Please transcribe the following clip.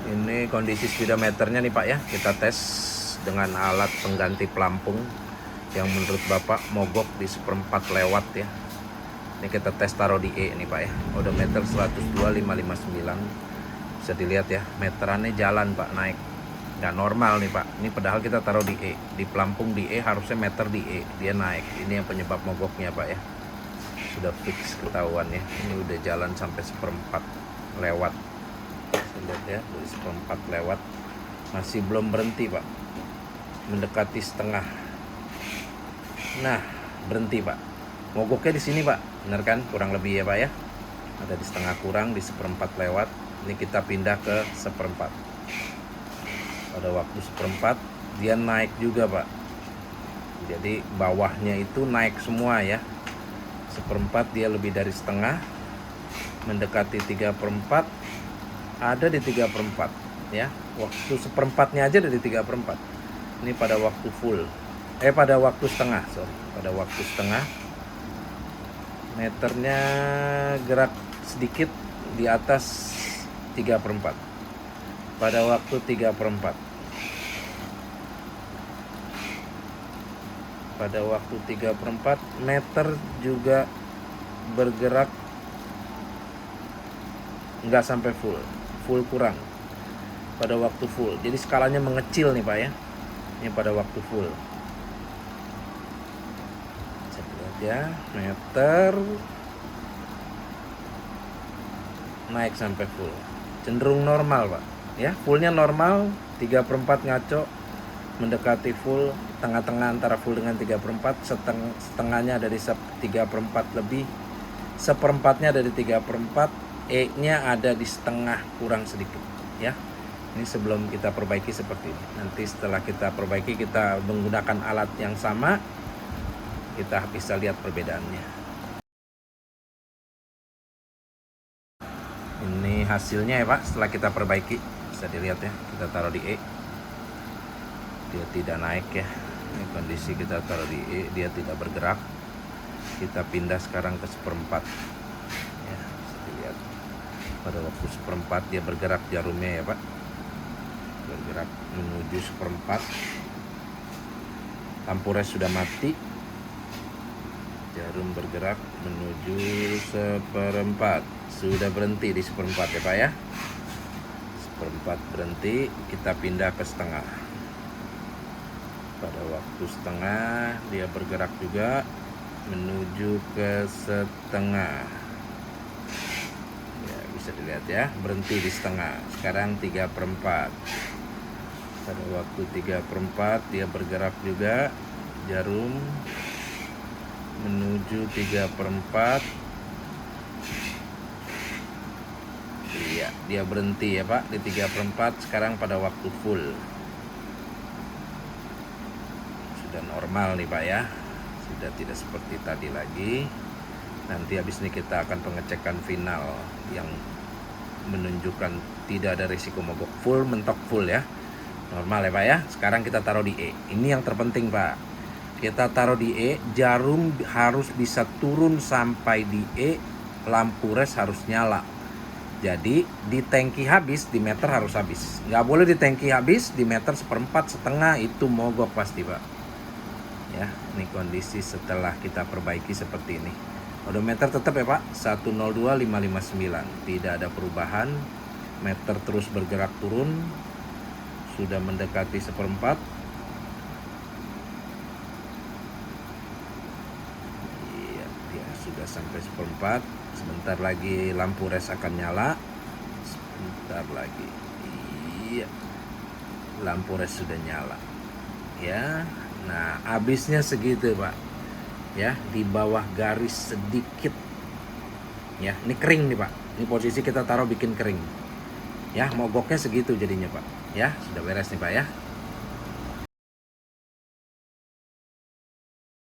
Ini kondisi speedometernya nih Pak ya. Kita tes dengan alat pengganti pelampung yang menurut Bapak mogok di 1/4 lewat ya. Ini kita tes taruh di E nih Pak ya. Odometer 102.559. Bisa dilihat ya, meterannya jalan Pak, naik. Nggak normal nih Pak. Ini padahal kita taruh di E. Di pelampung di E harusnya meter di E. Dia naik. Ini yang penyebab mogoknya Pak ya. Sudah fix ketahuan ya. Ini udah jalan sampai 1/4 lewat. Lihat ya, dari 1/4 lewat. Masih belum berhenti Pak. Mendekati setengah. Nah, berhenti Pak. Mogoknya di sini Pak. Benar kan? Kurang lebih ya Pak ya. Ada di setengah kurang, di 1/4 lewat. Ini kita pindah ke 1/4. Pada waktu 1/4 dia naik juga Pak. Jadi bawahnya itu naik semua ya. 1/4 dia lebih dari setengah. Mendekati 3/4. Ada di 3/4 ya. Waktu 1/4-nya aja ada di 3/4. Ini pada waktu full. Pada waktu setengah, sorry. Pada waktu setengah. Meternya gerak sedikit di atas 3/4. Pada waktu 3/4. Pada waktu 3/4 meter juga bergerak nggak sampai full kurang pada waktu full. Jadi skalanya mengecil nih Pak ya. Ini pada waktu full. Saya lihat ya, meter naik sampai full. Cenderung normal Pak. Ya, fullnya normal, 3/4 ngaco, mendekati full, tengah-tengah antara full dengan 3/4, setengahnya dari 3/4 lebih, 1/4-nya dari 3/4, E-nya ada di setengah kurang sedikit ya. Ini sebelum kita perbaiki seperti ini. Nanti setelah kita perbaiki, kita menggunakan alat yang sama, kita bisa lihat perbedaannya. Ini hasilnya ya Pak, setelah kita perbaiki. Bisa dilihat ya, kita taruh di E. Dia tidak naik ya. Ini kondisi kita taruh di E, dia tidak bergerak. Kita pindah sekarang ke 1/4. Ya, bisa dilihat. Pada waktu 1/4 dia bergerak jarumnya ya Pak. Bergerak menuju 1/4. Lampu res sudah mati. Jarum bergerak menuju 1/4. Sudah berhenti di 1/4 ya Pak ya. 1/4 berhenti, kita pindah ke setengah. Pada waktu setengah dia bergerak juga menuju ke setengah. Bisa dilihat ya, berhenti di setengah. Sekarang 3/4. Pada waktu 3/4 dia bergerak juga, jarum menuju 3/4. Iya, dia berhenti ya Pak di 3/4. Sekarang pada waktu full. Sudah normal nih Pak ya. Sudah tidak seperti tadi lagi. Nanti habis ini kita akan pengecekan final yang menunjukkan tidak ada risiko mogok. Full, mentok full ya. Normal ya Pak ya. Sekarang kita taruh di E. Ini yang terpenting Pak. Kita taruh di E, jarum harus bisa turun sampai di E, lampu res harus nyala. Jadi di tangki habis, di meter harus habis. Nggak boleh di tangki habis, di meter 1/4, setengah, itu mogok pasti Pak. Ya, ini kondisi setelah kita perbaiki seperti ini. Odometer tetap ya Pak, 102.559. Tidak ada perubahan. Meter terus bergerak turun. Sudah mendekati 1/4. Iya, dia sudah sampai 1/4. Sebentar lagi lampu res akan nyala. Sebentar lagi. Iya. Lampu res sudah nyala. Ya. Nah, habisnya segitu Pak. Ya, di bawah garis sedikit. Ya, ini kering nih Pak. Ini posisi kita taruh bikin kering. Ya, mogoknya segitu jadinya Pak. Ya, sudah beres nih Pak ya.